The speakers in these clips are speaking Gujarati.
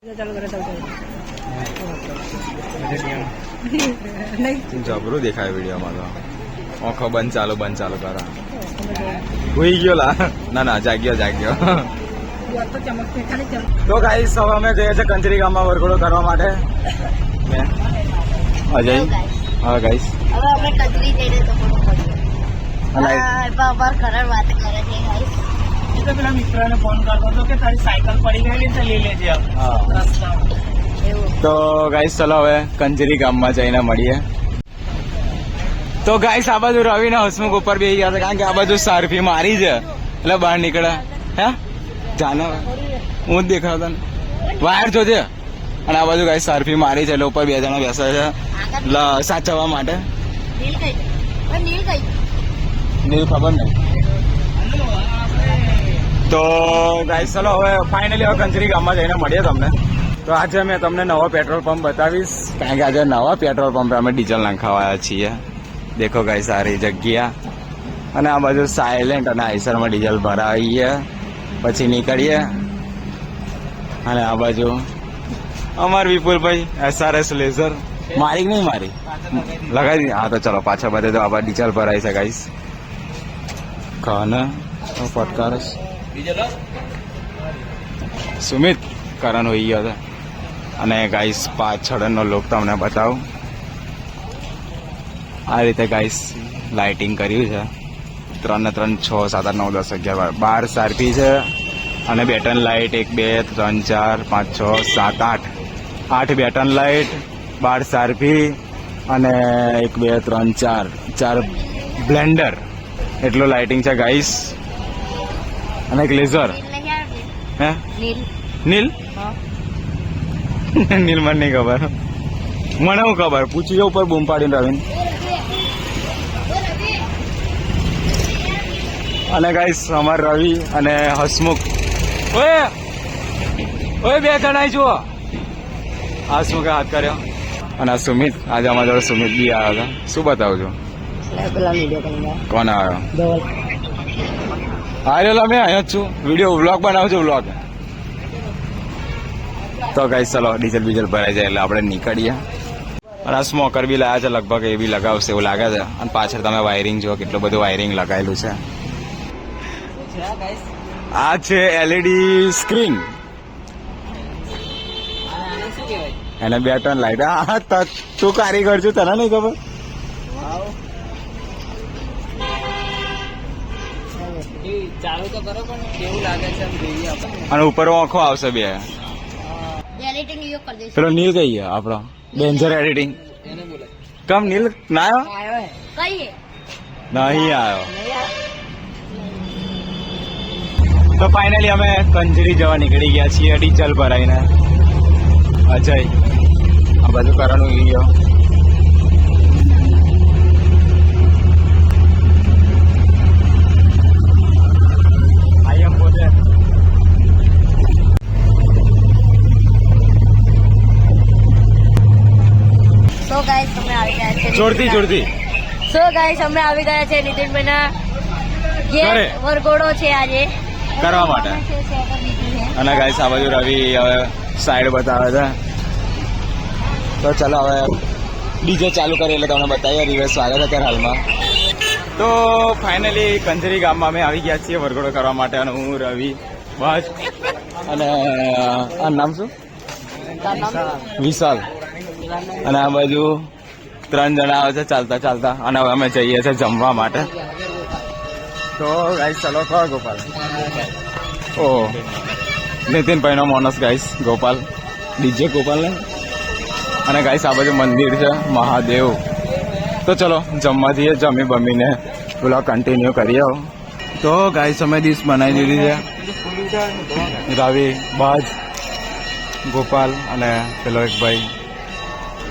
જબરું દેખાય વિડીયોમાં તો. ઓખો બંધ ચાલુ કરો. હોઈ ગયો લા. ના જાગ્યો. તો ગાઈસ હવે અમે જઈએ છીએ કંચરી ગામમાં વરઘોડો કરવા માટે. અજય હા ગાઈસ હવે આપણે કંચરી જઈને તો વાત કરે છે ગાઈસ. તો પેલા મિત્રને ફોન કરતો હતો કે તારી સાયકલ પડી ગઈ તો લઈ લેજે. તો ગાઈસ ચલો હવે કંચરી ગામમાં જઈને મળીએ. તો ગાઈસ આ બાજુ રવિ ને હસમુખ ઉપર બેસી ગયા છે, કારણ કે આ બાજુ સારફી મારી છે એટલે બહાર નીકળે. હે જાને હું જ દેખાતો ને વાયર જોજે. અને આ બાજુ ગાઈસ સારફી મારી છે એટલે ઉપર બે જણા બેસે છે સાચવવા માટે. નીલ ખબર નહીં. તો ગાઈસ ચલો હવે ફાઇનલી હવે કંચરી ગામમાં જઈને મળીએ તમને. તો આજે મેં તમને નવો પેટ્રોલ પંપ બતાવીશ, કારણ કે આજે નવા પેટ્રોલ પંપે અમે ડીઝલ નાખવા છીએ. દેખો ગાઈસ સારી જગ્યા. અને આ બાજુ સાયલેન્ટ અને આઈસરમાં ડીઝલ ભરાવીએ પછી નીકળીએ. અને આ બાજુ અમાર વિપુલભાઈ SRS લેઝર મારી નહીં મારી લગાવી દી. હા તો ચલો પાછા બધે તો આવા ડીઝલ ભરાય છે ગાઈસ. ખાને ફટકારસ સુમિત કરણ હોઈ ગયો હતો. અને ગાઈસ પાછળનો લોક તમને બતાવું. આ રીતે ગાઈસ લાઇટિંગ કર્યું છે. 3 ને 3 6 7 8 9 10 11 12 સારપી છે. અને બેટન લાઇટ 1 2 3 4 5 6 7 8 બેટન લાઇટ 12 સારપી અને 1 2 3 4 બ્લેન્ડર એટલું લાઇટિંગ છે ગાઈસ. અને એક લેઝર. હે નીલ નીલ મને નહીં ખબર. મને હું ખબર પૂછી જાઉં ઉપર બૂમ પાડીને રવિન. અને ગાઈસ અમાર રવિ અને હસમુખ ઓય બે જણા જુઓ. હસમુખે હાથ કર્યો. અને આ સુમિત આજે અમારા જોડે સુમિત બી આવ્યો હતો. શું બતાવું છું કોણ આવ્યો? હારેલા મેં અહીંયા જ છું. વિડીયો વ્લોગ બનાવું છું વ્લોગ. તો ગાઈસ ચલો ડીઝલ બીઝલ ભરાઈ જાય એટલે આપણે નીકળીએ. અને આ સ્મોકર બી લાવ્યા છે, લગભગ એ બી લગાવશે એવું લાગે છે. અને પાછળ તમે વાયરિંગ જુઓ, કેટલું બધું વાયરિંગ લગાવેલું છે. આ છે LED સ્ક્રીન. એને 2 ટન લાઈટ. હા તું કારીગર છું, તને નહીં ખબર? ચાલુ તો કરો પણ કેવું લાગે છે. અને ઉપર આંખો આવશે બે. પેલો નીલ કઈ ગયા આપણો ડેન્જર એડિટિંગ. કમ નીલ ના આવ્યો? નહીં આવ્યો. તો ફાઇનલી અમે કંચરી જવા નીકળી ગયા છીએ ડીઝલ ભરાઈને. અજય આ બધું કરવાનું ગયો. જોડતી સો ગાઈસ અમે આવી ગયા છે નીતિનભાઈના ઘેર. વરઘોડો છે આજે કરવા માટે. અને ગાઈસ આ બાજુ રવિ હવે સાઈડ બતાવે છે. તો ચાલો હવે ડીજે ચાલુ કરીએ એટલે તમને બતાવીએ. રિવર્સ સ્વાગત અત્યારે હાલમાં. તો ફાઇનલી કંચરી ગામમાં અમે આવી ગયા છીએ વરઘોડો કરવા માટે. અને હું રવિ બસ અને આ નામ શું? વિશાલ. અને આ બાજુ 3 જણા આવે છે ચાલતા. અને હવે અમે જઈએ છીએ જમવા માટે. તો ગાઈસ ચાલો કહો ગોપાલ. ઓહ નીતિનભાઈ નો માણસ ગાઈસ ગોપાલ. ડીજે ગોપાલ ને. અને ગાઈસ આ બાજુ મંદિર છે મહાદેવ. તો ચલો જમવા જઈએ. જમી બમીને બ્લોગ કન્ટિન્યુ કરીએ. તો ગાઈસ અમે ડીશ બનાવી દીધી છે. રવિ બાજ ગોપાલ અને પેલો એક ભાઈ.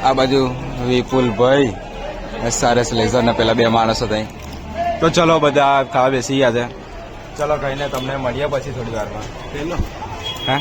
આ બાજુ વિપુલભાઈ SRS લેઝર ને પેલા 2 માણસો ત્યાં. તો ચલો બધા ખાવા બેસી ગયા છે. ચલો કહીને તમને મળીએ પછી થોડી વારમાં. હે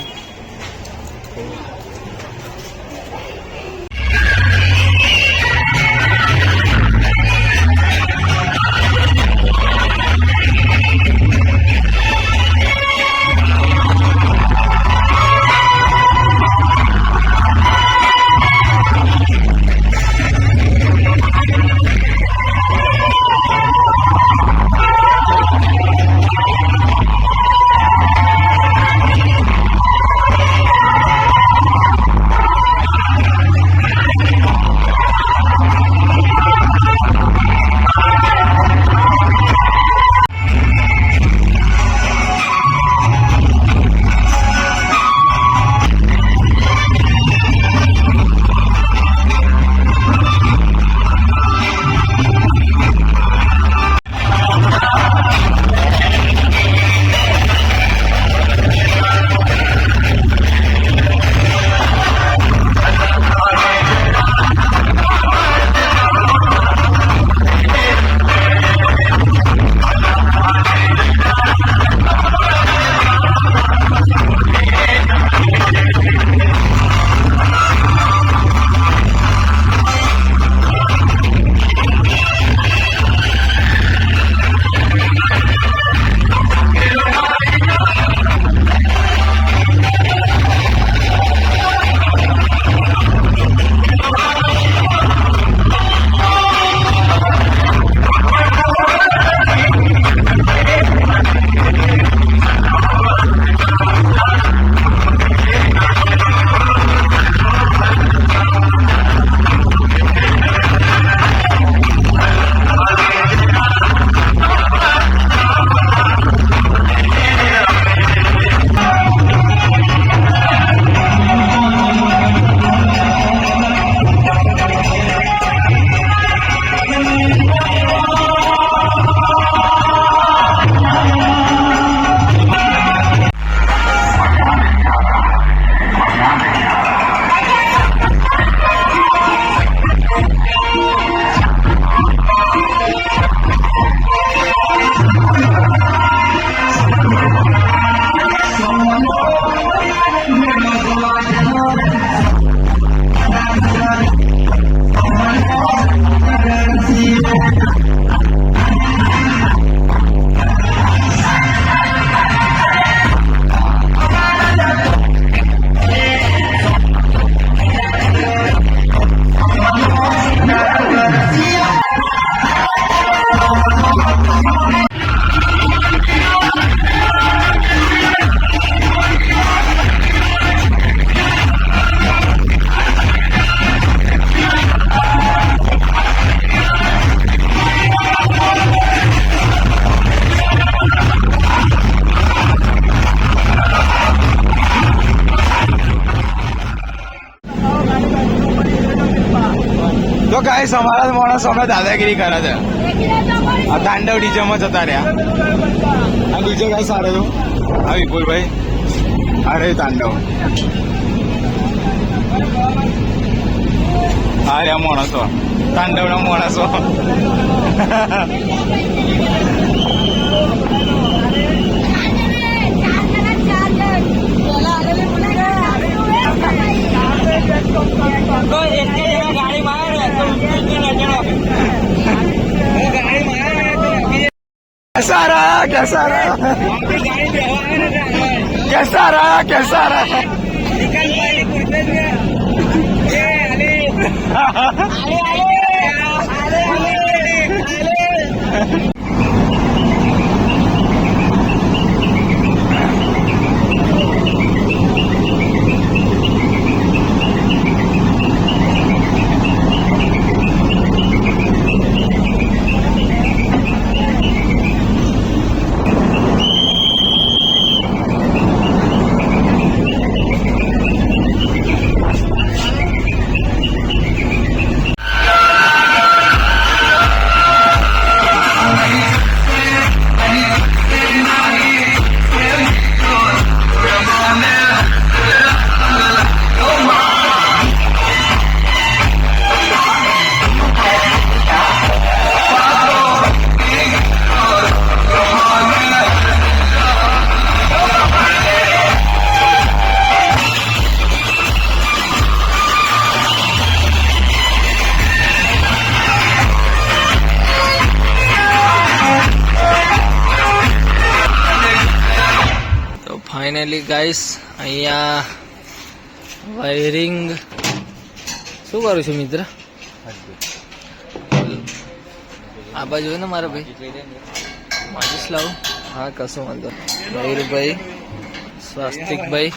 તો ગાઈસ અમારા માણસ અમે દાદાગીરી કરે છે આ તાંડવ ડીજે માં જતા રહ્યા આ ડીજે ગાઈસ સારું હતું આ વિપુલભાઈ અરે તાંડવ આ રહ્યા માણસો તાંડવના માણસો कैसा रहा कैसा रहा कैसा रहा कैसा रहा ફાઇનલી ગાઈસ અહીંયા વાયરિંગ શું કરું છું મિત્ર આ બાજુ હોય ને મારા ભાઈ માજીસ લાવું હા કશું વાંધો મયુરભાઈ સ્વાસ્તિકભાઈ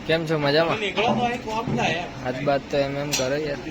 કેમ છો મજામાં હાથ બાત તો એમ કરે યાર